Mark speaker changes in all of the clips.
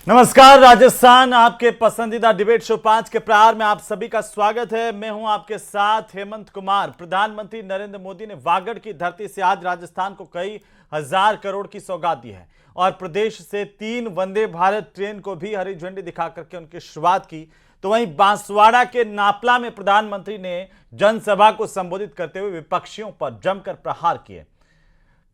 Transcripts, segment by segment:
Speaker 1: नमस्कार राजस्थान, आपके पसंदीदा डिबेट शो 5 के प्रहार में आप सभी का स्वागत है। मैं हूं आपके साथ हेमंत कुमार। प्रधानमंत्री नरेंद्र मोदी ने वागड़ की धरती से आज राजस्थान को कई हजार करोड़ की सौगात दी है और प्रदेश से 3 वंदे भारत ट्रेन को भी हरी झंडी दिखा करके उनकी शुरुआत की। तो वहीं बांसवाड़ा के नापला में प्रधानमंत्री ने जनसभा को संबोधित करते हुए विपक्षियों पर जमकर प्रहार किए।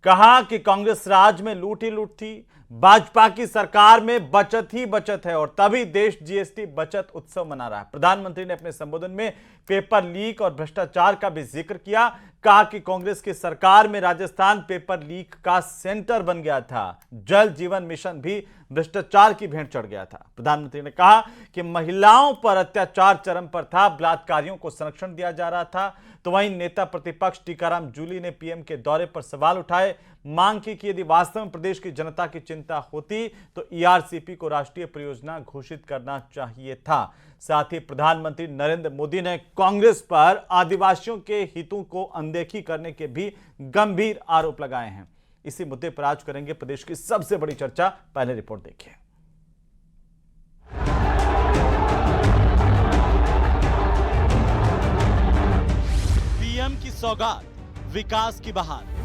Speaker 1: कहा कि कांग्रेस राज में लूट ही लूट थी, भाजपा की सरकार में बचत ही बचत है और तभी देश जीएसटी बचत उत्सव मना रहा है। प्रधानमंत्री ने अपने संबोधन में पेपर लीक और भ्रष्टाचार का भी जिक्र किया। कहा कि कांग्रेस की सरकार में राजस्थान पेपर लीक का सेंटर बन गया था, जल जीवन मिशन भी भ्रष्टाचार की भेंट चढ़ गया था। प्रधानमंत्री ने कहा कि महिलाओं पर अत्याचार चरम पर था, बलात्कारियों को संरक्षण दिया जा रहा था। तो वहीं नेता प्रतिपक्ष टीकाराम जूली ने पीएम के दौरे पर सवाल उठाए, मांग की कि यदि वास्तव में प्रदेश की जनता की चिंता होती तो ईआरसीपी को राष्ट्रीय परियोजना घोषित करना चाहिए था। साथ ही प्रधानमंत्री नरेंद्र मोदी ने कांग्रेस पर आदिवासियों के हितों को अनदेखी करने के भी गंभीर आरोप लगाए हैं। इसी मुद्दे पर आज करेंगे प्रदेश की सबसे बड़ी चर्चा। पहले रिपोर्ट देखिए। पीएम की सौगात, विकास की बहार।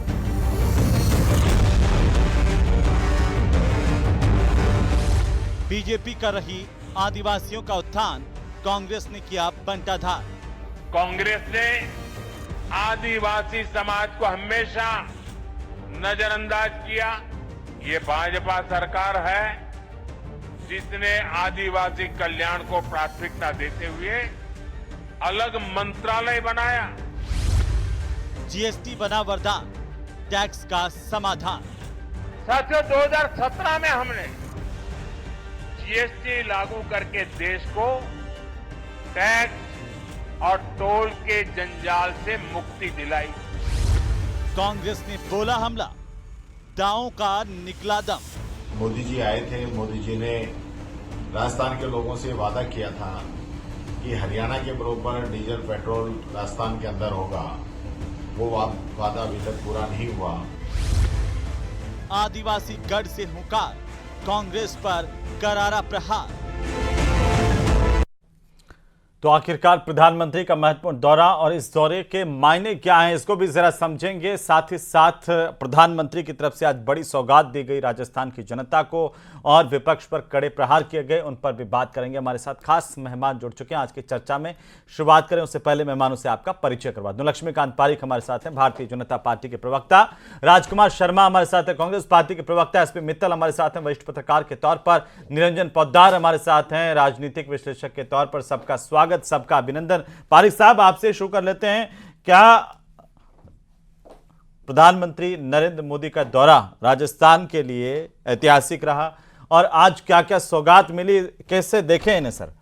Speaker 1: बीजेपी कर रही आदिवासियों का उत्थान, कांग्रेस ने किया बंटाधार।
Speaker 2: कांग्रेस ने आदिवासी समाज को हमेशा नजरअंदाज किया। ये भाजपा सरकार है जिसने आदिवासी कल्याण को प्राथमिकता देते हुए अलग मंत्रालय बनाया।
Speaker 1: जीएसटी बना वरदान, टैक्स का समाधान।
Speaker 2: साथियों, 2017 में हमने जीएसटी लागू करके देश को टैक्स और टोल के जंजाल से मुक्ति दिलाई।
Speaker 1: कांग्रेस ने बोला हमला, दांवों का निकला दम।
Speaker 3: मोदी जी आए थे। मोदी जी ने राजस्थान के लोगों से वादा किया था कि हरियाणा के बराबर डीजल पेट्रोल राजस्थान के अंदर होगा। वो वादा अभी तक पूरा नहीं हुआ।
Speaker 1: आदिवासी गढ़ से हुंकार, कांग्रेस पर करारा प्रहार। तो आखिरकार प्रधानमंत्री का महत्वपूर्ण दौरा और इस दौरे के मायने क्या हैं, इसको भी जरा समझेंगे। साथ ही साथ प्रधानमंत्री की तरफ से आज बड़ी सौगात दी गई राजस्थान की जनता को और विपक्ष पर कड़े प्रहार किए गए, उन पर भी बात करेंगे। हमारे साथ खास मेहमान जुड़ चुके हैं आज की चर्चा में। शुरुआत करें उससे पहले मेहमानों से आपका परिचय करवा दूं। लक्ष्मीकांत पारीख हमारे साथ हैं, भारतीय जनता पार्टी के प्रवक्ता। राजकुमार शर्मा हमारे साथ हैं, कांग्रेस पार्टी के प्रवक्ता। एसपी मित्तल हमारे साथ हैं, वरिष्ठ पत्रकार के तौर पर। निरंजन पोद्दार हमारे साथ हैं, राजनीतिक विश्लेषक के तौर पर। सबका स्वागत, सबका अभिनंदन। पारिक साहब, आपसे शुरू कर लेते हैं। क्या प्रधानमंत्री नरेंद्र मोदी का दौरा राजस्थान के लिए ऐतिहासिक रहा और आज क्या क्या सौगात मिली, कैसे देखें इन्हें सर?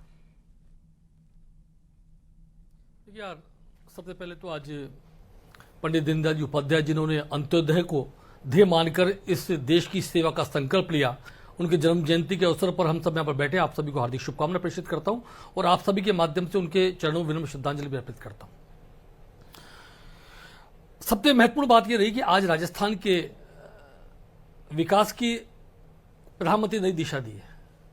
Speaker 4: यार, सबसे पहले तो आज पंडित दीनदयाल जी उपाध्याय जिन्होंने अंत्योदय को ध्येय मानकर इस देश की सेवा का संकल्प लिया, उनके जन्म जयंती के अवसर पर हम सब यहाँ पर बैठे, आप सभी को हार्दिक शुभकामनाएं प्रेषित करता हूं और आप सभी के माध्यम से उनके चरणों में विनम्र श्रद्धांजलि भी अर्पित करता हूं। सबसे महत्वपूर्ण बात यह रही कि आज राजस्थान के विकास की प्रधानमंत्री नई दिशा दी है।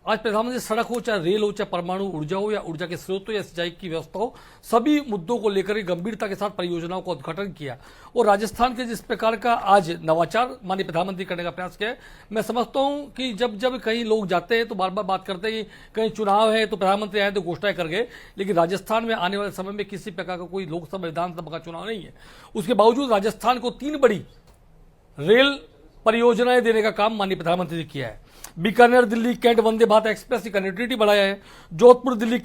Speaker 4: आज प्रधानमंत्री सड़क हो, चाहे रेल हो, चाहे परमाणु ऊर्जा हो या ऊर्जा के स्रोत हो या सिंचाई की व्यवस्था हो, सभी मुद्दों को लेकर गंभीरता के साथ परियोजनाओं का उद्घाटन किया और राजस्थान के जिस प्रकार का आज नवाचार माननीय प्रधानमंत्री करने का प्रयास किया है, मैं समझता हूं कि जब जब कहीं लोग जाते हैं तो बार बार बात करते हैं कि कहीं चुनाव है तो प्रधानमंत्री आए तो घोषणाएं कर गए, लेकिन राजस्थान में आने वाले समय में किसी प्रकार का कोई लोकसभा विधानसभा का चुनाव नहीं है। उसके बावजूद राजस्थान को 3 बड़ी रेल परियोजनाएं देने का काम माननीय प्रधानमंत्री ने किया है। बीकानेर दिल्ली कैंट वंदे भारत एक्सप्रेस की कनेक्टिविटी बढ़ाया है। जोधपुर दिल्ली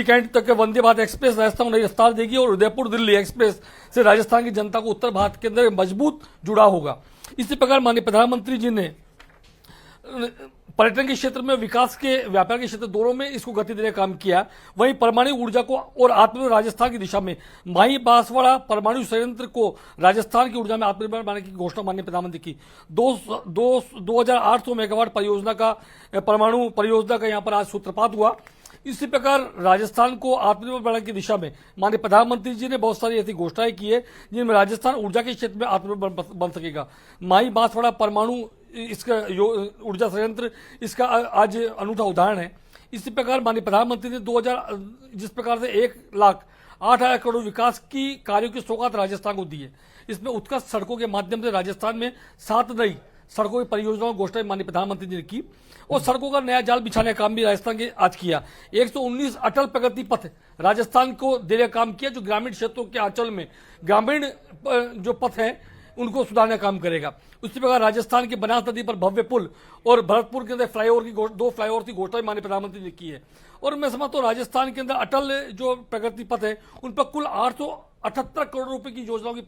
Speaker 4: कैंट तक के वंदे भारत एक्सप्रेस राजस्थान नई रफ्तार देगी और उदयपुर दिल्ली एक्सप्रेस से राजस्थान की जनता को उत्तर भारत के अंदर मजबूत जुड़ा होगा। इसी प्रकार माननीय प्रधानमंत्री जी ने पर्यटन के क्षेत्र में, विकास के, व्यापार के क्षेत्र दोनों में इसको गति देने का काम किया। वहीं परमाणु ऊर्जा को और आत्मनिर्भर राजस्थान की दिशा में माही बांसवाड़ा परमाणु संयंत्र को राजस्थान की ऊर्जा में आत्मनिर्भर बनाने की घोषणा माननीय प्रधानमंत्री की। 2800 मेगावाट परियोजना का, परमाणु परियोजना का यहां पर आज सूत्रपात हुआ। इसी प्रकार राजस्थान को आत्मनिर्भर बनाने की दिशा में माननीय प्रधानमंत्री जी ने बहुत सारी ऐसी घोषणाएं की है जिनमें राजस्थान ऊर्जा के क्षेत्र में आत्मनिर्भर बन सकेगा। माही बांसवाड़ा परमाणु इसका ऊर्जा संयंत्र इसका आज अनूठा उदाहरण है। इसी प्रकार माननीय प्रधानमंत्री ने 2000 जिस प्रकार से 1,08,000 करोड़ विकास की कार्यों की सौगात राजस्थान को दी है, इसमें उत्कृष्ट सड़कों के माध्यम से राजस्थान में 7 नई सड़कों की परियोजनाओं की घोषणा माननीय प्रधानमंत्री जी ने की और सड़कों का नया जाल बिछाने का काम भी राजस्थान के आज किया। 119 अटल प्रगति पथ राजस्थान को देने का काम किया, जो ग्रामीण क्षेत्रों के आंचल में ग्रामीण जो पथ है उनको सुधारने का काम करेगा। उसी प्रकार राजस्थान की बनास नदी पर भव्य पुल और भरतपुर के अंदर दो फ्लाईओवर की घोषणा माननीय प्रधानमंत्री ने की है। और मैं समझता हूँ राजस्थान के अंदर अटल जो प्रगति पथ है उन पर कुल 878 करोड़ रुपए की योजनाओं की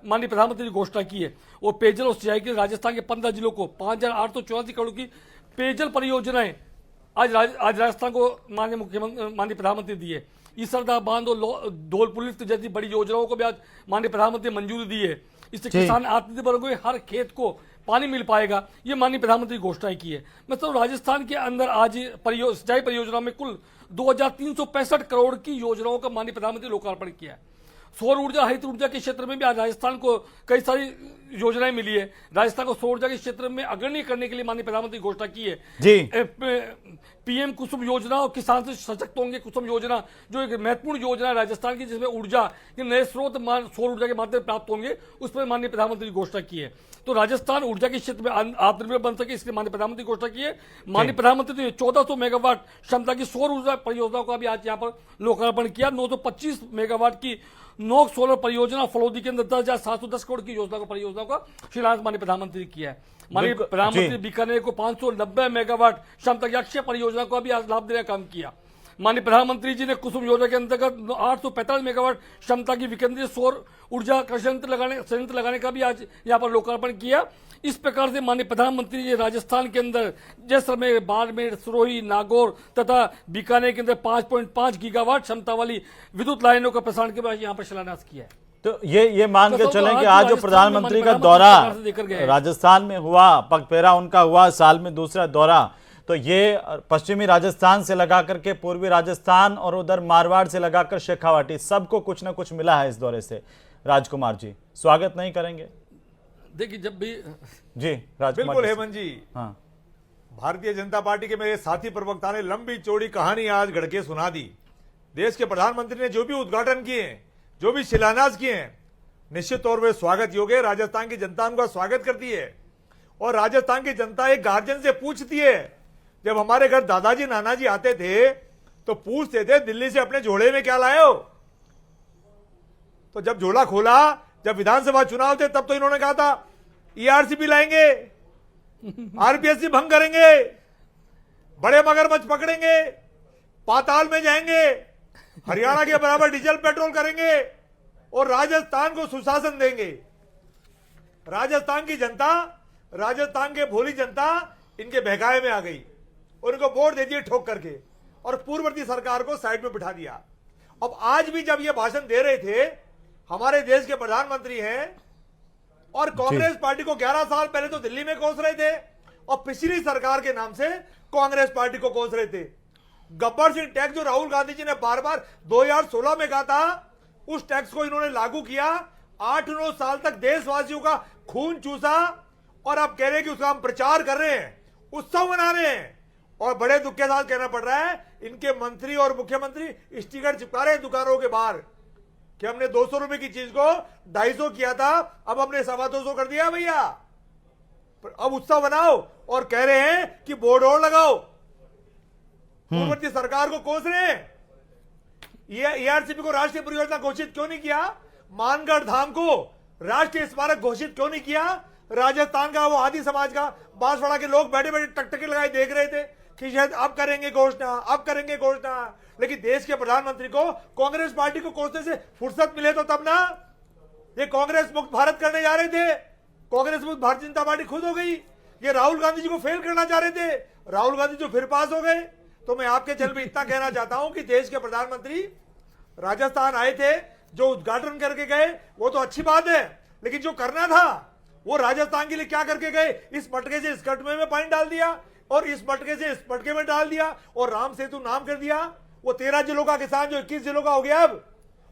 Speaker 4: माननीय प्रधानमंत्री ने घोषणा की है। और पेयजल और सिंचाई के राजस्थान के 15 जिलों को 5,884 करोड़ की पेयजल परियोजनाएं आज राजस्थान को माननीय प्रधानमंत्री दी है। ईसरदा बांध और धौलपुर लिफ्ट जैसी बड़ी योजनाओं को भी आज माननीय प्रधानमंत्री मंजूरी दी है। इससे किसान आत्मनिर्भर होंगे, हर खेत को पानी मिल पाएगा, ये माननीय प्रधानमंत्री घोषणा की है। मतलब राजस्थान के अंदर आज सिंचाई परियोजनाओं में कुल 2,365 करोड़ की योजनाओं का माननीय प्रधानमंत्री लोकार्पण किया है। सौर ऊर्जा हरित ऊर्जा के क्षेत्र में भी आज राजस्थान को कई सारी योजनाएं मिली है। राजस्थान को सौर ऊर्जा के क्षेत्र में अग्रणी करने के लिए माननीय प्रधानमंत्री घोषणा की है
Speaker 1: जी।
Speaker 4: पीएम कुसुम योजना और किसान से सशक्त होंगे कुसुम योजना जो एक महत्वपूर्ण योजना है राजस्थान की, जिसमें ऊर्जा के नए स्रोत सौर ऊर्जा के माध्यम से प्राप्त होंगे, उस पर माननीय प्रधानमंत्री घोषणा की है। तो राजस्थान ऊर्जा के क्षेत्र में आत्मनिर्भर बन सके, इसलिए माननीय प्रधानमंत्री घोषणा की है। माननीय प्रधानमंत्री ने 1400 मेगावाट क्षमता की सौर ऊर्जा परियोजनाओं का भी आज यहाँ पर लोकार्पण किया। 925 मेगावाट की नोक सोलर परियोजना फलोदी के अंदर 10,710 करोड़ की योजना को परियोजनाओं का शिलान्यास माननीय प्रधानमंत्री ने किया है। माननीय प्रधानमंत्री बीकानेर को 590 मेगावाट क्षमता की अक्षय परियोजना को भी आज लाभ देने का काम किया। माननीय प्रधानमंत्री जी ने कुसुम योजना के अंतर्गत 845 मेगावाट क्षमता की विकेंद्रित सौर ऊर्जा संयंत्र लगाने का भी आज यहाँ पर लोकार्पण किया। इस प्रकार से माननीय प्रधानमंत्री जी राजस्थान के अंदर जैसलमेर, बाड़मेर, सिरोही, नागौर तथा बीकानेर के अंदर 5.5 गीगावाट क्षमता वाली विद्युत लाइनों का प्रसारण के बाद यहाँ पर शिलान्यास किया है।
Speaker 1: तो ये मान के चलें कि आज जो प्रधानमंत्री का दौरा राजस्थान में हुआ, पगपेरा उनका हुआ, साल में दूसरा दौरा, तो ये पश्चिमी राजस्थान से लगा करके पूर्वी राजस्थान और उधर मारवाड़ से लगाकर शेखावाटी, सबको कुछ ना कुछ मिला है इस दौरे से। राजकुमार जी स्वागत नहीं करेंगे?
Speaker 5: देखिए जब भी
Speaker 1: जी राजकुमार
Speaker 6: बिल्कुल हेमंत जी,
Speaker 1: हाँ,
Speaker 6: भारतीय जनता पार्टी के मेरे साथी प्रवक्ता ने लंबी चौड़ी कहानी आज गढ़ के सुना दी। देश के प्रधानमंत्री ने जो भी उद्घाटन किए, जो भी शिलान्यास किए हैं, निश्चित तौर पर स्वागत योग्य है। राजस्थान की जनता उनका स्वागत करती है और राजस्थान की जनता एक गार्जियन से पूछती है। जब हमारे घर दादाजी नानाजी आते थे तो पूछते थे दिल्ली से अपने झोले में क्या लाए हो। तो जब झोला खोला, जब विधानसभा चुनाव थे, तब तो इन्होंने कहा था ईआरसीपी लाएंगे, आरपीएससी भंग करेंगे, बड़े मगरमच्छ पकड़ेंगे, पाताल में जाएंगे, हरियाणा के बराबर डीजल पेट्रोल करेंगे और राजस्थान को सुशासन देंगे। राजस्थान की जनता, राजस्थान के भोली जनता इनके बहकावे में आ गई और इनको वोट दे दिए ठोक करके और पूर्ववर्ती सरकार को साइड में बिठा दिया। अब आज भी जब ये भाषण दे रहे थे, हमारे देश के प्रधानमंत्री हैं और कांग्रेस पार्टी को 11 साल पहले तो दिल्ली में कोस रहे थे और पिछली सरकार के नाम से कांग्रेस पार्टी को कोस रहे थे। गब्बर सिंह टैक्स जो राहुल गांधी जी ने बार बार 2016 में कहा था, उस टैक्स को इन्होंने लागू किया। 8-9 साल तक देशवासियों का खून चूसा और अब कह रहे हैं कि उसका हम प्रचार कर रहे हैं, उत्सव मना रहे हैं। और बड़े दुख के साथ कहना पड़ रहा है, इनके मंत्री और मुख्यमंत्री स्टिकर चिपका रहे हैं दुकानों के बाहर कि हमने 200 रुपए की चीज को 250 किया था, अब हमने 225 कर दिया भैया। अब उत्सव बनाओ और कह रहे हैं कि बोर्ड और लगाओ। पूर्ववर्ती सरकार को कोस रहे हैं। ईआरसीपी को राष्ट्रीय परियोजना घोषित क्यों नहीं किया? मानगढ़ धाम को राष्ट्रीय स्मारक घोषित क्यों नहीं किया? राजस्थान का वो आदि समाज का बांसवाड़ा के लोग बैठे बैठे टकटकी लगाए देख रहे थे कि शायद अब करेंगे घोषणा, अब करेंगे घोषणा। लेकिन देश के प्रधानमंत्री को कांग्रेस पार्टी को कोसने से फुर्सत मिले तो तब ना। ये कांग्रेस मुक्त भारत करने जा रहे थे, कांग्रेस मुक्त भारतीय जनता पार्टी खुद हो गई। ये राहुल गांधी जी को फेल करना चाह रहे थे, राहुल गांधी जो फिर पास हो गए। तो मैं आपके चल में इतना कहना चाहता हूं कि देश के प्रधानमंत्री राजस्थान आए थे, जो उद्घाटन करके गए वो तो अच्छी बात है, लेकिन जो करना था वो राजस्थान के लिए क्या करके गए? इस मटके से इस कटमे में पानी डाल दिया और इस मटके से इस मटके में डाल दिया और राम सेतु नाम कर दिया। वो 13 जिलों का किसान जो 21 जिलों का हो गया, अब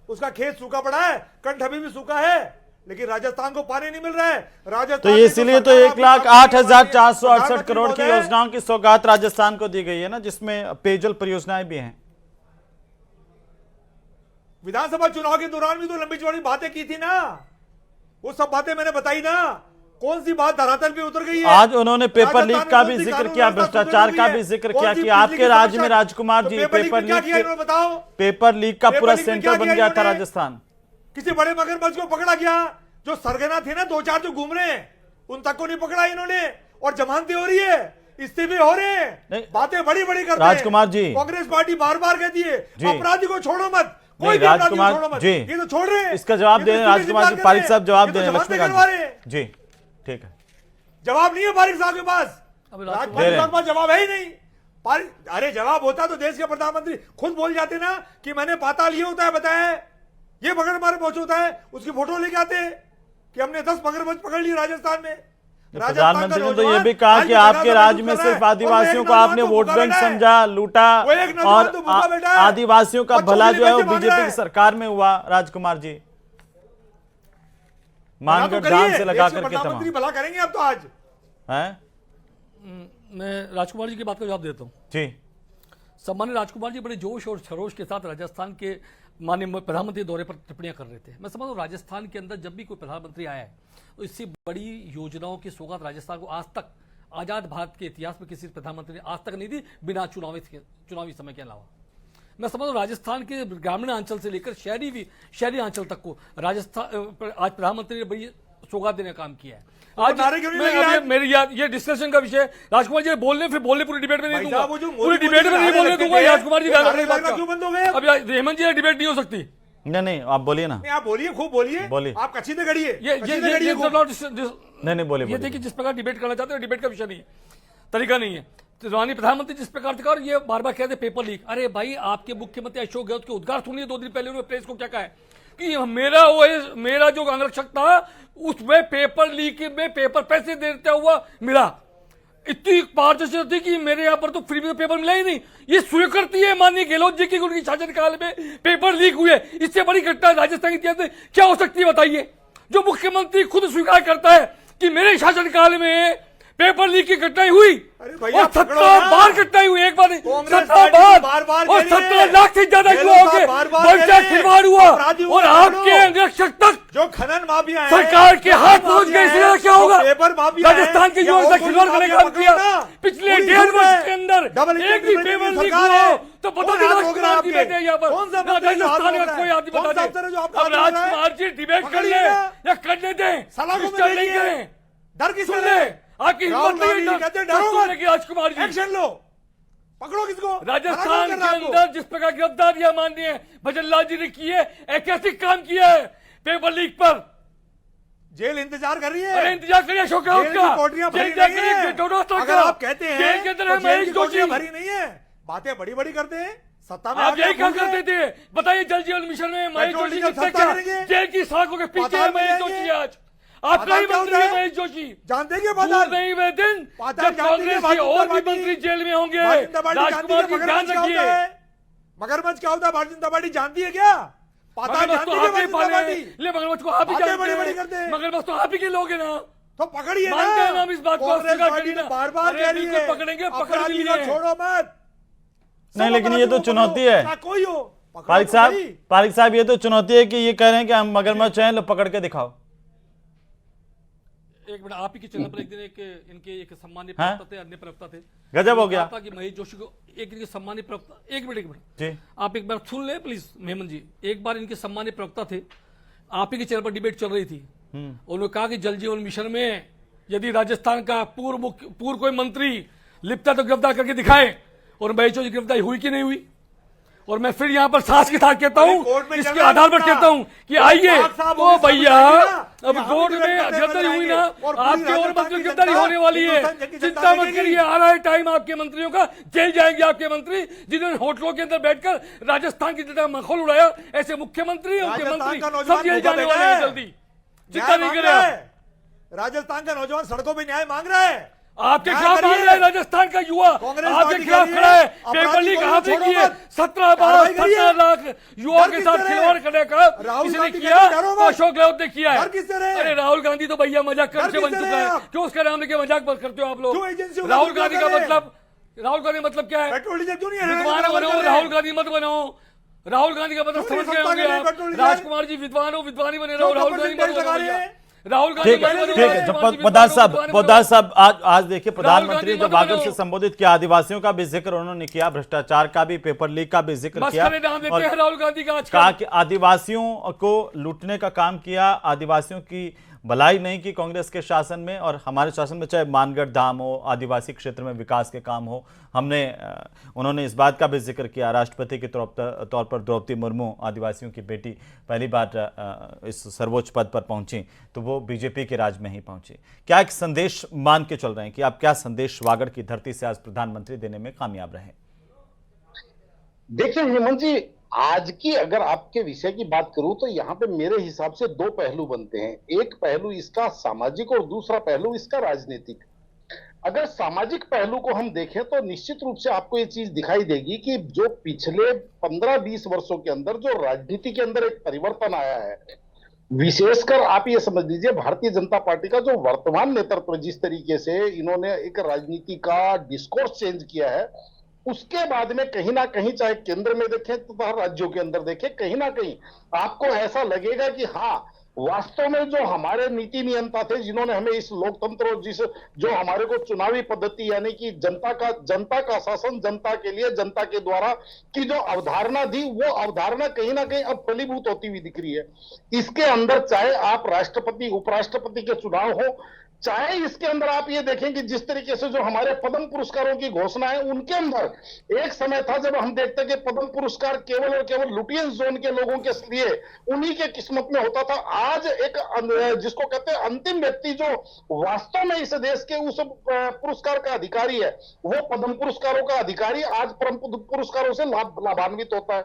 Speaker 6: उसका खेत सूखा पड़ा है, कंठ अभी भी सूखा है, लेकिन राजस्थान को पानी नहीं मिल रहा है। राजस्थान
Speaker 1: तो इसीलिए तो 1,08,468 करोड़ की योजनाओं की सौगात राजस्थान को दी गई है ना, जिसमें पेयजल परियोजनाएं भी हैं।
Speaker 6: विधानसभा चुनाव के दौरान भी तो लंबी चौड़ी बातें की थी ना, वो सब बातें मैंने बताई ना। कौन सी बात धरातल पे उतर गई है?
Speaker 1: आज उन्होंने पेपर लीक का भी जिक्र किया, भ्रष्टाचार का भी जिक्र किया कि आपके राज्य में राजकुमार जी पेपर लीक का पूरा सेंटर बन गया था राजस्थान।
Speaker 6: किसी बड़े मगरमच्छ को पकड़ा गया? जो सरगना थे ना 2-4 जो घूम रहे हैं, उन तक को नहीं पकड़ा इन्होंने, और जमानतें हो रही है, इस्तीफे हो रहे हैं, बातें बड़ी बड़ी करते हैं।
Speaker 1: राजकुमार जी,
Speaker 6: कांग्रेस पार्टी बार बार कहती है अपराधी को छोड़ो मत,
Speaker 1: कोई राजकुमार जी
Speaker 6: ये तो छोड़ रहे हैं।
Speaker 1: इसका जवाब दे रहे हैं राजकुमार जी, पारिक साहब जवाब दे रहे हैं लक्ष्मीकांत जी। ठीक है,
Speaker 6: जवाब नहीं है पारिक साहब के पास, राजकुमार साहब के पास जवाब है ही नहीं। अरे जवाब होता तो देश के प्रधानमंत्री खुद बोल जाते ना कि मैंने पाताल ये होता है बताया, ये मगरमच्छ पहुंच होता है, उसकी फोटो लेके आते कि हमने 10 मगरमच्छ पकड़ लिए राजस्थान में।
Speaker 1: प्रधानमंत्री ने तो ये भी कहा कि आपके राज्य में सिर्फ आदिवासियों को आपने वोट बैंक समझा, लूटा, और आदिवासियों का भला जो है वो बीजेपी की सरकार में हुआ। राजकुमार जी मानगढ़ जान से लगा करके
Speaker 6: प्रधानमंत्री भला करेंगे अब तो आज
Speaker 1: हैं।
Speaker 4: मैं राजकुमार जी की बात का जवाब देता हूँ
Speaker 1: जी।
Speaker 4: सम्मान्य राजकुमार जी बड़े जोश और खरोश के साथ राजस्थान के माननीय प्रधानमंत्री दौरे पर टिप्पणियां कर रहे थे। मैं समझता हूँ राजस्थान के अंदर जब भी कोई प्रधानमंत्री आया है तो इससे बड़ी योजनाओं की सौगात राजस्थान को आज तक आजाद भारत के इतिहास में किसी प्रधानमंत्री ने आज तक नहीं दी, बिना चुनावी समय के अलावा। मैं समझता हूँ राजस्थान के ग्रामीण अंचल से लेकर शहरी अंचल तक को राजस्थान आज प्रधानमंत्री ने बड़ी सौगात देने का काम किया है। आज मेरी ये डिस्कशन का विषय राजकुमार जी बोलने पूरी डिबेट में नहीं दूंगा, पूरी डिबेट में नहीं बोलने दूंगा। राजकुमार जी
Speaker 6: क्यों बंद हो गए?
Speaker 4: अब हेमंत जी डिबेट नहीं हो सकती।
Speaker 1: नहीं आप बोलिए ना,
Speaker 6: आप बोलिए, खूब बोलिए, आप कच्ची से गड़िए।
Speaker 1: नहीं बोलिए।
Speaker 4: ये देखिए जिस प्रकार डिबेट करना चाहते हैं डिबेट का विषय नहीं है, तरीका नहीं है। तो माननीय प्रधानमंत्री जिस प्रकार से कर ये बार बार कहते पेपर लीक। अरे भाई आपके मुख्यमंत्री अशोक गहलोत के उद्गार सुनिए 2 दिन पहले उन्होंने प्रेस को क्या कहा है कि मेरा जो अंगरक्षक था उसमें पेपर लीक में पेपर पैसे देते हुआ मिला। इतनी पारदर्शिता थी कि मेरे यहां पर तो फ्री में पेपर मिला ही नहीं। ये स्वीकृति है माननीय गहलोत जी की उनकी शासनकाल में पेपर लीक हुए। इससे बड़ी घटना राजस्थान के इतिहास में क्या हो सकती है बताइए? जो मुख्यमंत्री खुद स्वीकार करता है कि मेरे शासनकाल में पेपर लीक की घटनाएं हुई, और 17 बार घटनाएं हुई, एक बार नहीं 17 बार, और 17 लाख से ज्यादा युवाओं के बच्चा खिलवाड़ हुआ, और आपके अंगरक्षक तक
Speaker 6: जो खनन माफिया
Speaker 4: सरकार के हाथ पहुंच गए। इसलिए क्या होगा? राजस्थान के युवाओं से खिलवाड़ करने का काम किया। पिछले 1.5 वर्ष के अंदर एक भी पेपर लीक हुआ तो पता नहीं राजकुमार जी बैठे यहाँ पर राजस्थान का कोई आदमी बता दे। अब राजकुमार जी डिबेट कर ले या करने दें, नहीं करें,
Speaker 6: डर किससे?
Speaker 4: आपकी हिम्मत नहीं है राजकुमार जी,
Speaker 6: एक्शन लो, पकड़ो किसको?
Speaker 4: राजस्थान के अंदर जिस प्रकार गिरफ्तारियां माननीय भजन लाल जी ने की है, ऐतिहासिक काम किया है पेपर लीक पर।
Speaker 6: जेल इंतजार कर रही है।
Speaker 4: अरे इंतजार करिए अशोक गहलोत का।
Speaker 6: अगर आप कहते हैं
Speaker 4: जेल के अंदर है महेश जोशी,
Speaker 6: भरी नहीं है, बातें बड़ी बड़ी करते हैं, सत्ता में
Speaker 4: आप यही क्या करते थे बताइए? जल जीवन मिशन में महेश जोशी की जेल की सड़कों के पीछे महेश जोशी आज आपका ही मंत्री है महेश जोशी।
Speaker 6: जानते क्या पाताल?
Speaker 4: नहीं वे दिन जब कांग्रेस के और भी मंत्री जेल में होंगे। राजकुमार जी ध्यान रखिए।
Speaker 6: मगरमच्छ क्या होता है भारतीय जनता पार्टी जानती है क्या? पाताल जानती है भारतीय जनता पार्टी?
Speaker 4: ले मगरमच्छ को आप ही जानते हैं, मगरमच्छ तो आप ही के लोग हैं ना,
Speaker 6: तो पकड़िए ना।
Speaker 4: मानते हैं ना हम इस बात को,
Speaker 6: बार बार कह रही है
Speaker 4: पकड़ेंगे, पकड़ भी लिए
Speaker 6: छोड़ो मत।
Speaker 1: नहीं लेकिन ये तो चुनौती है
Speaker 6: कोई हो
Speaker 1: पारिक साहब, ये तो चुनौती है कि ये कह रहे हैं कि हम मगरमच्छ हैं, लो पकड़ के दिखाओ।
Speaker 4: एक मिनट, आप ही के चैनल पर एक दिन इनके एक सम्मानीय प्रवक्ता थे, अन्य प्रवक्ता थे,
Speaker 1: गजब हो गया
Speaker 4: कि महेश जोशी को एक इनके सम्मानीय प्रवक्ता, एक मिनट
Speaker 1: जी
Speaker 4: आप एक बार सुन ले प्लीज हेमंत जी। एक बार इनके सम्मानीय प्रवक्ता थे, आप ही के चैनल पर डिबेट चल रही थी, उन्होंने कहा कि जल जीवन मिशन में यदि राजस्थान का पूर्व कोई मंत्री लिप्त तो गिरफ्तार करके दिखाए, और महेश जोशी गिरफ्तारी हुई कि नहीं हुई? और मैं फिर यहाँ पर सास के साथ कहता हूँ, इसके आधार पर कहता हूँ कि आइए ओ भैया, अब कोर्ट में गिरफ्तारी हुई ना, आपके और मंत्री गिरफ्तारी होने वाली है, चिंता मत करिए। आ रहा है टाइम आपके मंत्रियों का, जेल जाएंगे आपके मंत्री जिन्होंने होटलों के अंदर बैठकर राजस्थान की जनता मखौल उड़ाया। ऐसे मुख्यमंत्री उनके मंत्री सब जेल जाने वाले हैं जल्दी, चिंता नहीं करें।
Speaker 6: राजस्थान का नौजवान सड़कों पर न्याय मांग रहा है,
Speaker 4: आपके
Speaker 6: क्या
Speaker 4: खिलाफ
Speaker 6: करिए?
Speaker 4: मार रहा है राजस्थान का युवा,
Speaker 6: कांग्रेस
Speaker 4: आपके
Speaker 6: पार्टी
Speaker 4: खिलाफ
Speaker 6: करिए,
Speaker 4: खड़ा है।
Speaker 6: अपराधी
Speaker 4: पेपर लीक
Speaker 6: को
Speaker 4: कहां से
Speaker 6: छोड़ो
Speaker 4: किए?
Speaker 6: मत।
Speaker 4: 17
Speaker 6: कार्रवाई करिए।
Speaker 4: लाख युवाओं के
Speaker 6: डर
Speaker 4: साथ
Speaker 6: किससे
Speaker 4: खिलवाड़
Speaker 6: रहे?
Speaker 4: करने का
Speaker 6: राहुल
Speaker 4: इसने
Speaker 6: गांधी
Speaker 4: किया
Speaker 6: कहते डरो
Speaker 4: तो
Speaker 6: मत।
Speaker 4: अशोक गहलोत ने किया है।
Speaker 6: डर किससे रहे?
Speaker 4: अरे राहुल गांधी तो भैया मजाक
Speaker 6: डर
Speaker 4: करके बन
Speaker 6: किससे
Speaker 4: चुका
Speaker 6: रहे
Speaker 4: है।
Speaker 6: आप?
Speaker 4: क्यों उसका नाम लेके मजाक करते हो आप लोग?
Speaker 6: क्यों एजेंसियों का
Speaker 4: राहुल
Speaker 6: दुरुपयोग
Speaker 4: गांधी का
Speaker 6: करें?
Speaker 4: मतलब, राहुल गांधी मतलब क्या है?
Speaker 6: पेट्रोल डीजल क्यों नहीं है?
Speaker 4: विद्वान बनो, राहुल गांधी मत बनो। राहुल गांधी का मतलब
Speaker 6: क्यों नहीं
Speaker 4: समझ गए
Speaker 6: सत्ता
Speaker 4: होंगे
Speaker 6: के लिए
Speaker 4: आप।
Speaker 6: Petrol diesel?
Speaker 4: राजकुमार जी विद्वान हो, विद्वान ही बने रहो,
Speaker 6: क्यों
Speaker 4: राहुल गांधी मत
Speaker 6: परसेंटेज
Speaker 4: बनो
Speaker 6: लगा रहे
Speaker 4: भैया।
Speaker 6: हैं?
Speaker 4: राहुल गांधी
Speaker 1: ठीक है,
Speaker 4: मत बनो,
Speaker 1: ठीक है।
Speaker 4: राजकुमार
Speaker 1: जब
Speaker 4: जी
Speaker 1: पोद्दार
Speaker 4: विद्वान
Speaker 1: साहब,
Speaker 4: हो,
Speaker 1: पोद्दार साहब, आज देखिए
Speaker 4: गांधी
Speaker 1: प्रधानमंत्री
Speaker 4: मत
Speaker 1: जब वागड़
Speaker 4: बनो।
Speaker 1: से संबोधित किया, आदिवासियों का भी जिक्र उन्होंने किया, भ्रष्टाचार का भी, पेपर लीक का भी जिक्र किया
Speaker 4: मस्खरे नाम देते
Speaker 1: और
Speaker 4: हैं राहुल गांधी का आजकल।
Speaker 1: कहा कि आदिवासियों को लूटने का काम किया, आदिवासियों की भलाई नहीं की कांग्रेस के शासन में और हमारे शासन में, चाहे मानगढ़ धाम हो, आदिवासी क्षेत्र में विकास के काम हो। उन्होंने इस बात का भी जिक्र किया, राष्ट्रपति के तौर पर द्रौपदी मुर्मू, आदिवासियों की बेटी, पहली बार इस सर्वोच्च पद पर पहुंची तो वो बीजेपी के राज में ही पहुंची। क्या एक संदेश मान के चल रहे हैं कि आप क्या संदेश वागड़ की धरती से आज प्रधानमंत्री देने में कामयाब रहे?
Speaker 7: देखिए हेमंत जी, आज की अगर आपके विषय की बात करूं तो यहाँ पे मेरे हिसाब से दो पहलू बनते हैं। एक पहलू इसका सामाजिक और दूसरा पहलू इसका राजनीतिक। अगर सामाजिक पहलू को हम देखें तो निश्चित रूप से आपको ये चीज दिखाई देगी कि जो पिछले 15-20 वर्षों के अंदर जो राजनीति के अंदर एक परिवर्तन आया है, विशेषकर आप ये समझ लीजिए भारतीय जनता पार्टी का जो वर्तमान नेतृत्व जिस तरीके से इन्होंने एक राजनीति का डिस्कोर्स चेंज किया है, उसके बाद में कहीं ना कहीं चाहे केंद्र में देखें तो राज्यों के अंदर देखें, कहीं ना कहीं आपको ऐसा लगेगा कि हाँ, वास्तव में जो हमारे नीति नियंता थे जिन्होंने हमें इस लोकतंत्र और जो हमारे को चुनावी पद्धति यानी कि जनता का शासन जनता के लिए जनता के द्वारा की जो अवधारणा थी, वो अवधारणा कहीं ना कहीं अब फलीभूत होती हुई दिख रही है। इसके अंदर चाहे आप राष्ट्रपति उपराष्ट्रपति के चुनाव हो, चाहे इसके अंदर आप ये देखें कि जिस तरीके से जो हमारे पद्म पुरस्कारों की घोषणा है, उनके अंदर एक समय था जब हम देखते कि पद्म पुरस्कार केवल और केवल लुटियंस जोन के लोगों के लिए उन्हीं के किस्मत में होता था। आज एक जिसको कहते हैं अंतिम व्यक्ति जो वास्तव में इस देश के उस पुरस्कार का अधिकारी है, वो पद्म पुरस्कारों का अधिकारी आज परम पुरस्कारों से लाभान्वित होता है।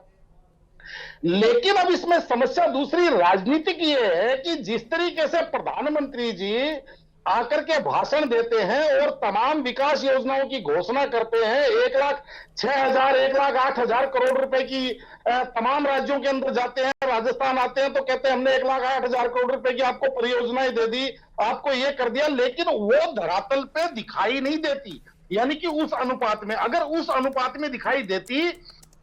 Speaker 7: लेकिन अब इसमें समस्या दूसरी राजनीतिक ये है कि जिस तरीके से प्रधानमंत्री जी आकर के भाषण देते हैं और तमाम विकास योजनाओं की घोषणा करते हैं, 1,06,000 1,08,000 करोड़ रुपए की तमाम राज्यों के अंदर जाते हैं, राजस्थान आते हैं तो कहते हैं हमने 1,08,000 करोड़ रुपए की आपको परियोजनाएं दे दी, आपको ये कर दिया, लेकिन वो धरातल पे दिखाई नहीं देती। यानी कि उस अनुपात में, अगर उस अनुपात में दिखाई देती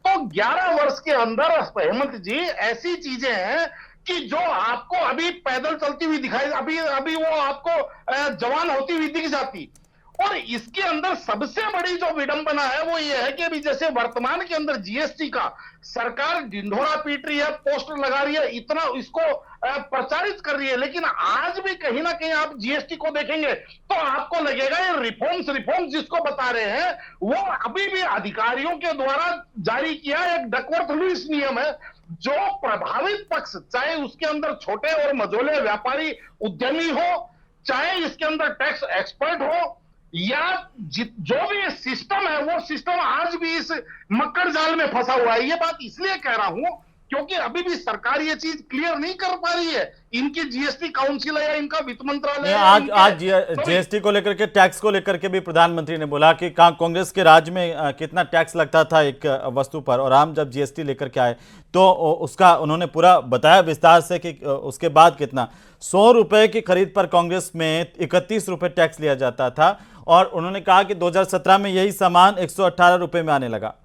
Speaker 7: तो 11 वर्ष के अंदर हेमंत जी ऐसी चीजें हैं कि जो आपको अभी पैदल चलती हुई दिखाई, अभी वो आपको जवान होती हुई दिख जाती। और इसके अंदर सबसे बड़ी जो विडंबना है वो ये है कि अभी जैसे वर्तमान के अंदर जीएसटी का सरकार ढिंढोरा पीट रही है, पोस्टर लगा रही है, इतना इसको प्रचारित कर रही है, लेकिन आज भी कहीं ना कहीं आप जीएसटी को देखेंगे तो आपको लगेगा ये रिफॉर्म्स जिसको बता रहे हैं वो अभी भी अधिकारियों के द्वारा जारी किया एक डकवर्थ लुईस नियम है, जो प्रभावित पक्ष चाहे उसके अंदर छोटे और मझोले व्यापारी उद्यमी हो, चाहे इसके अंदर टैक्स एक्सपर्ट हो, या जो भी सिस्टम है वो सिस्टम आज भी इस मक्कड़ जाल में फंसा हुआ है। ये बात इसलिए कह रहा हूं क्योंकि अभी भी सरकार ये चीज क्लियर नहीं कर पा रही है। इनकी जीएसटी काउंसिल है या इनका वित्त मंत्रालय,
Speaker 1: आज जीएसटी को लेकर के, टैक्स को लेकर के भी प्रधानमंत्री ने बोला कि कांग्रेस के राज में कितना टैक्स लगता था एक वस्तु पर, और हम जब जीएसटी लेकर के आए तो उसका उन्होंने पूरा बताया विस्तार से कि उसके बाद कितना 100 रुपए की खरीद पर कांग्रेस में 31 रुपए टैक्स लिया जाता था, और उन्होंने कहा कि 2017 में यही सामान 118 रुपए में आने लगा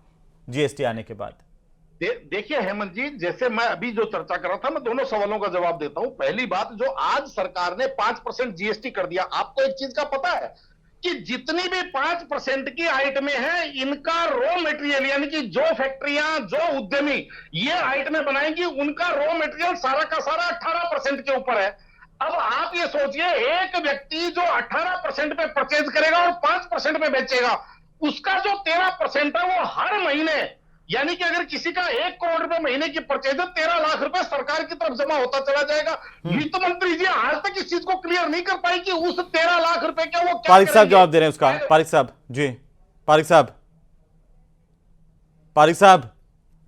Speaker 1: जीएसटी आने के बाद।
Speaker 7: देखिए हेमंत जी, जैसे मैं अभी जो चर्चा कर रहा था, मैं दोनों सवालों का जवाब देता हूं। पहली बात, जो आज सरकार ने 5% जीएसटी कर दिया, आपको एक चीज का पता है कि जितनी भी 5% की आइटमें हैं, इनका रॉ मटेरियल यानी कि जो फैक्ट्रियां, जो उद्यमी ये आइटमें बनाएंगी, उनका रॉ मटेरियल सारा का सारा 18% के ऊपर है। अब आप ये सोचिए, एक व्यक्ति जो 18% पे परचेज करेगा और 5% पे बेचेगा, उसका जो 13% है वो हर महीने, यानी कि अगर किसी का 1 करोड़ रुपए महीने की परचेज है, 13 लाख रुपए सरकार की तरफ जमा होता चला जाएगा। वित्त मंत्री जी आज तक इस चीज को क्लियर नहीं कर पाई कि उस 13 लाख रुपए का वो क्या
Speaker 1: पारिक साहब
Speaker 7: करेंगे।
Speaker 1: जवाब दे रहे हैं उसका। पारिक साहब जी, पारिक साहब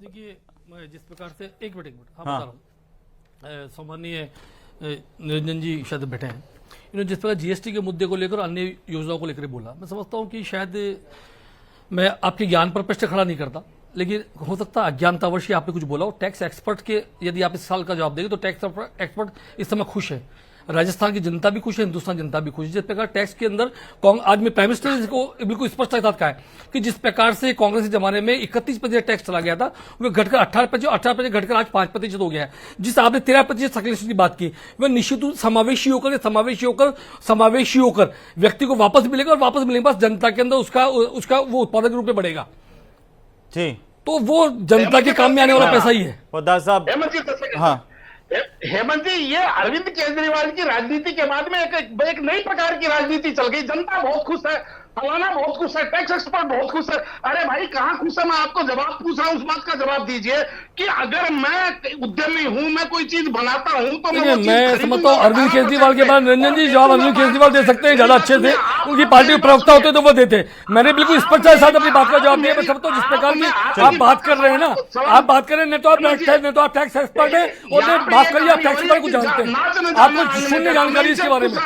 Speaker 4: देखिए, मैं जिस प्रकार से एक मिनट हाँ बता रहा हूँ, सम्मानीय निरंजन जी शायद बैठे हैं, इन्होंने जिस प्रकार जीएसटी के मुद्दे को लेकर अन्य योजनाओं को लेकर बोला, मैं समझता हूं कि शायद मैं आपके ज्ञान पर प्रश्न खड़ा नहीं करता, लेकिन हो सकता है अज्ञानतावश ही आपने कुछ बोला हो। टैक्स एक्सपर्ट के यदि आप इस साल का जवाब देंगे तो टैक्स एक्सपर्ट इस समय खुश है, राजस्थान की जनता भी खुश है, हिंदुस्तान जनता भी खुश है। जिस प्रकार टैक्स के अंदर आज में प्राइम मिनिस्टर ने को बिल्कुल स्पष्ट के साथ कहा है कि जिस प्रकार से कांग्रेस के जमाने में 31% टैक्स चला गया था, वह घटकर 18% घटकर आज 5% हो गया है। जिस आपने 13% सक्लेशन की बात की, वह निश्चित रूप समावेशी होकर व्यक्ति को वापस मिलेगा और वापस मिलने के बाद जनता के अंदर उसका वो उत्पादक रूप में बढ़ेगा।
Speaker 1: जी,
Speaker 4: तो वो जनता के काम में आने वाला पैसा ही है।
Speaker 1: पोद्दार साहब, हाँ,
Speaker 7: हेमंत जी, ये अरविंद केजरीवाल की राजनीति के बाद में एक नई प्रकार की राजनीति चल गई। जनता बहुत खुश है, फलाना बहुत खुश है, टैक्स एक्सपर्ट बहुत खुश है। अरे भाई कहाँ खुश है? मैं आपको जवाब पूछ रहा हूँ, उस बात का जवाब दीजिए कि अगर मैं उद्यमी हूँ, मैं कोई चीज बनाता हूँ तो
Speaker 4: मैं समझता हूँ अरविंद केजरीवाल के बाद निरंजन जी जवाब अरविंद केजरीवाल दे सकते हैं, ज्यादा अच्छे थे, उनकी पार्टी के प्रवक्ता होते तो वो देते। मैंने बिल्कुल स्पष्टता के साथ अपनी बात का जवाब दिया। मैं समझता हूँ जिस प्रकार की आप बात कर रहे हैं ना, आप बात कर रहे हैं, न तो आप टैक्स एक्सपर्ट है और न बात करिए आप टैक्स पर कुछ जानते हैं। आपको शून्य जानकारी इसके बारे में,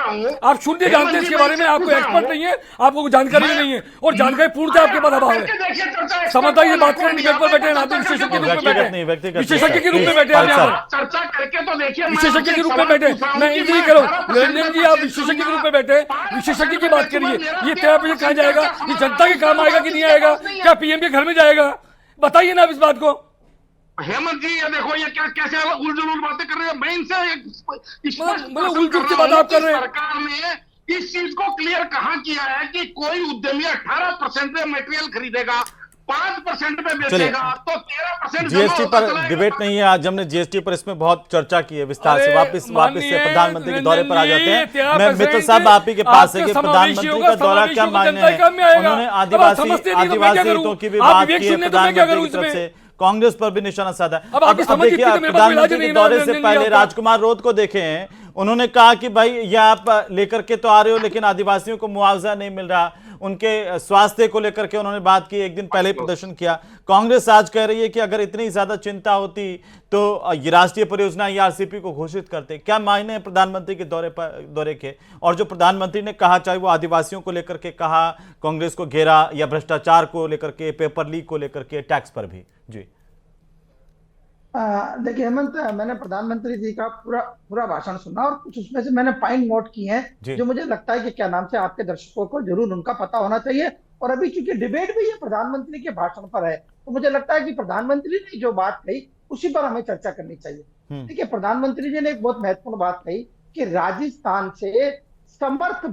Speaker 4: आप शून्य जानते हैं इसके बारे में, आपको एक्सपर्ट नहीं है, आपको जानकारी भी नहीं है और जानकारी पूर्णतः आपके पास अभाव है। समझता ये बात करें निकट पर बैठे, विशेषज्ञ के रूप में बैठे, विशेषज्ञ के रूप में बैठे हैं यहाँ पर,
Speaker 7: चर्चा करके तो देखिए,
Speaker 4: विशेषज्ञ के रूप में बैठे। मैं यही करूँ निरंजन जी, आप विशेषज्ञ के रूप में बैठे, विशेषज्ञ की बात करिए। ये 13% कहाँ जाएगा? ये जनता के काम आएगा कि नहीं आएगा? क्या पीएम के घर में जाएगा? बताइए ना आप इस बात को।
Speaker 7: हेमंत जी, ये देखो ये क्या कैसे उलझुल बातें कर रहे हैं। मैं इनसे
Speaker 4: उलझुल की बात आप कर रहे हैं।
Speaker 7: सरकार ने इस चीज को क्लियर कहाँ किया है कि कोई उद्यमी 18% पे मटेरियल खरीदेगा, 5% पे बेचेगा तो 13%
Speaker 1: जीएसटी पर डिबेट नहीं है आज, हमने जीएसटी पर इसमें बहुत चर्चा की है विस्तार से। वापस से प्रधानमंत्री के दौरे पर आ जाते हैं। मैं मित्र साहब आप ही के पास है कि प्रधानमंत्री का दौरा क्या मायने हैं? उन्होंने आदिवासी हितों की भी बात की है प्रधानमंत्री की तरफ से, कांग्रेस पर भी निशाना साधा। अब देखिए प्रधानमंत्री के दौरे से पहले राजकुमार रोध को देखे हैं, उन्होंने कहा कि भाई ये आप लेकर के तो आ रहे हो लेकिन आदिवासियों को मुआवजा नहीं मिल रहा, उनके स्वास्थ्य को लेकर के उन्होंने बात की, एक दिन पहले प्रदर्शन किया। कांग्रेस आज कह रही है कि अगर इतनी ज्यादा चिंता होती तो ये राष्ट्रीय परियोजना ईआरसीपी को घोषित करते। क्या मायने हैं प्रधानमंत्री के दौरे के? और जो प्रधानमंत्री ने कहा, चाहे वो आदिवासियों को लेकर के कहा, कांग्रेस को घेरा, या भ्रष्टाचार को लेकर के, पेपर लीक को लेकर के, टैक्स पर भी। जी
Speaker 5: देखिए हेमंत, मैंने प्रधानमंत्री जी का पूरा भाषण सुना और कुछ उसमें से मैंने पॉइंट नोट किए हैं जो मुझे लगता है कि क्या नाम से आपके दर्शकों को जरूर उनका पता होना चाहिए। और अभी चूंकि डिबेट भी ये प्रधानमंत्री के भाषण पर है तो मुझे लगता है कि प्रधानमंत्री ने जो बात कही उसी पर हमें चर्चा करनी चाहिए। देखिए प्रधानमंत्री जी ने एक बहुत महत्वपूर्ण बात कही कि राजस्थान से समर्थ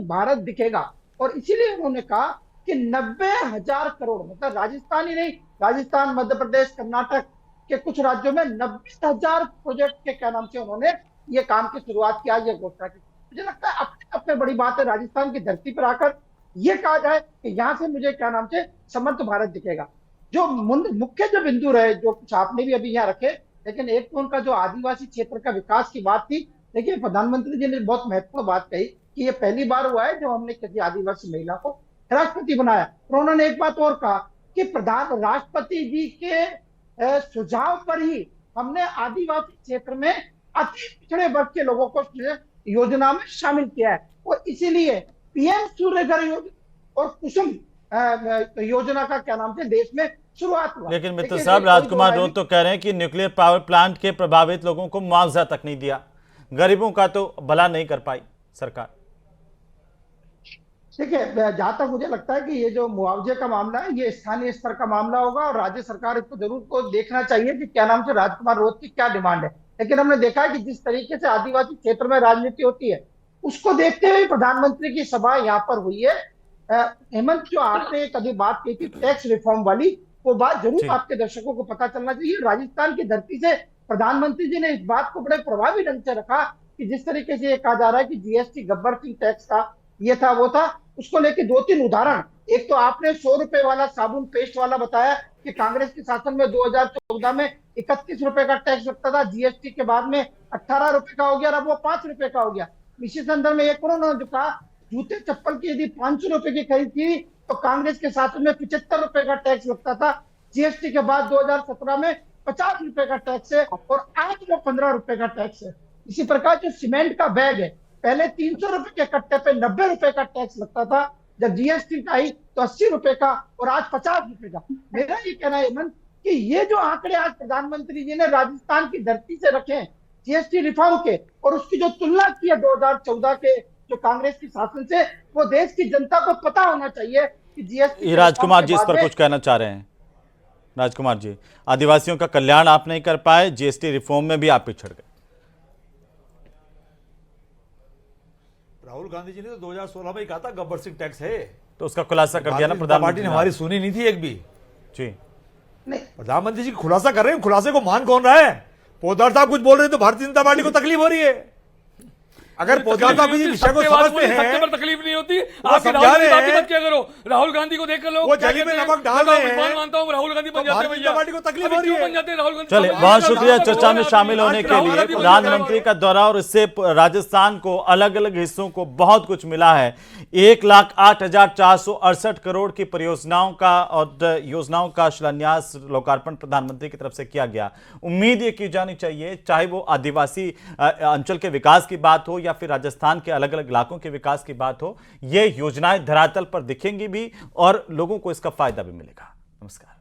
Speaker 5: भारत दिखेगा, और इसीलिए उन्होंने कहा कि 90,000 करोड़, मतलब राजस्थान ही नहीं, राजस्थान, मध्य प्रदेश, कर्नाटक के कुछ राज्यों में 90,000 प्रोजेक्ट के क्या नाम से उन्होंने ये काम की शुरुआत किया, ये घोषणा की। मुझे लगता है अपने बड़ी बात है राजस्थान की धरती पर आकर ये कहा जाए कि यहाँ से मुझे क्या नाम से समर्थ भारत दिखेगा। जो मुख्य जो बिंदु रहे, जो कुछ आपने भी अभी यहाँ रखे, लेकिन एक तो उनका जो आदिवासी क्षेत्र का विकास की बात थी। देखिए प्रधानमंत्री जी ने बहुत महत्वपूर्ण बात कही कि ये पहली बार हुआ है जो हमने किसी आदिवासी महिला को राष्ट्रपति बनाया। और उन्होंने एक बात और कहा कि राष्ट्रपति जी के सुझाव पर ही हमने आदिवासी क्षेत्र में अति पिछड़े वर्ग के लोगों को योजना में शामिल किया है, और इसीलिए पीएम सूर्यघर योजना और कुसुम योजना का क्या नाम से देश में शुरुआत हुआ।
Speaker 1: लेकिन मित्र साहब, राजकुमार रोध तो कह रहे हैं कि न्यूक्लियर पावर प्लांट के प्रभावित लोगों को मुआवजा तक नहीं दिया, गरीबों का तो भला नहीं कर पाई सरकार।
Speaker 5: देखिए जहां तक मुझे लगता है कि ये जो मुआवजे का मामला है ये स्थानीय स्तर का मामला होगा और राज्य सरकार इसको जरूर को देखना चाहिए कि क्या नाम से राजकुमार रोध की क्या डिमांड है। लेकिन हमने देखा है कि जिस तरीके से आदिवासी क्षेत्र में राजनीति होती है उसको देखते हुए प्रधानमंत्री की सभा यहाँ पर हुई है। हेमंत, जो आपने कभी बात की थी टैक्स रिफॉर्म वाली, वो बात जरूर आपके दर्शकों को पता चलना चाहिए। राजस्थान की धरती से प्रधानमंत्री जी ने इस बात को बड़े प्रभावी ढंग से रखा कि जिस तरीके से ये कहा जा रहा है कि जीएसटी गब्बर सिंह टैक्स था, ये था, वो था, उसको लेके 2-3 उदाहरण। एक तो आपने 100 रुपए वाला साबुन पेस्ट वाला बताया कि कांग्रेस के शासन में 2014 में 31 रुपए का टैक्स लगता था, जीएसटी के बाद में 18 रुपए का हो गया और अब वो 5 रुपए का हो गया। इसी संदर्भ में एक उन्होंने जो कहा जूते चप्पल की यदि 500 रुपए की खरीद थी तो कांग्रेस के शासन में 75 रुपए का टैक्स लगता था, जीएसटी के बाद 2017 में 50 रुपए का टैक्स है और आज वो 15 रुपए का टैक्स है। इसी प्रकार जो सीमेंट का बैग है, पहले 300 रुपए के कट्टे पे 90 रुपए का टैक्स लगता था, जब जीएसटी आई तो 80 रुपए का और आज 50 रुपए का। मेरा ये कहना है हेमंत कि ये जो आंकड़े आज प्रधानमंत्री जी ने राजस्थान की धरती से रखे हैं जीएसटी रिफॉर्म के, और उसकी जो तुलना की है 2014 के जो कांग्रेस की शासन से, वो देश की जनता को पता होना चाहिए कि जीएसटी।
Speaker 1: राजकुमार जी इस पर कुछ कहना चाह रहे हैं? राजकुमार जी, आदिवासियों का कल्याण आप नहीं कर पाए, जीएसटी रिफॉर्म में भी आप पिछड़ गए।
Speaker 6: राहुल गांधी जी ने तो 2016 में ही कहा था गब्बर सिंह टैक्स है,
Speaker 1: तो उसका खुलासा कर दिया ना
Speaker 6: भारतीय जनता पार्टी
Speaker 1: प्रधानमंत्री
Speaker 6: ने। हमारी सुनी नहीं थी एक भी।
Speaker 1: जी
Speaker 5: नहीं,
Speaker 6: प्रधानमंत्री जी खुलासा कर रहे हैं, खुलासे को मान कौन रहा है? पोद्दार साहब कुछ बोल रहे हैं तो भारतीय जनता पार्टी को तकलीफ हो रही है। अगर पोद्दार साहब किसी विषय को समझते हैं,
Speaker 4: पर तकलीफ नहीं होती।
Speaker 6: वो समझा रहे हैं।
Speaker 4: क्या करो, राहुल गांधी को देखकर लोग
Speaker 6: वो जली में नमक डाल रहे हैं।
Speaker 4: मानता हूँ राहुल गांधी बन जाते हैं,
Speaker 6: भारतीय जनता पार्टी को तकलीफ हो रही है।
Speaker 4: बन जाते हैं राहुल गांधी।
Speaker 1: चलिए, बहुत शुक्रिया चर्चा में शामिल होने के लिए। प्रधानमंत्री का दौरा और इससे राजस्थान को अलग अलग हिस्सों को बहुत कुछ मिला है। 1,08,468 करोड़ की परियोजनाओं का और योजनाओं का शिलान्यास लोकार्पण प्रधानमंत्री की तरफ से किया गया। उम्मीद ये की जानी चाहिए, चाहे वो आदिवासी अंचल के विकास की बात हो या फिर राजस्थान के अलग अलग इलाकों के विकास की बात हो, ये योजनाएं धरातल पर दिखेंगी भी और लोगों को इसका फायदा भी मिलेगा। नमस्कार।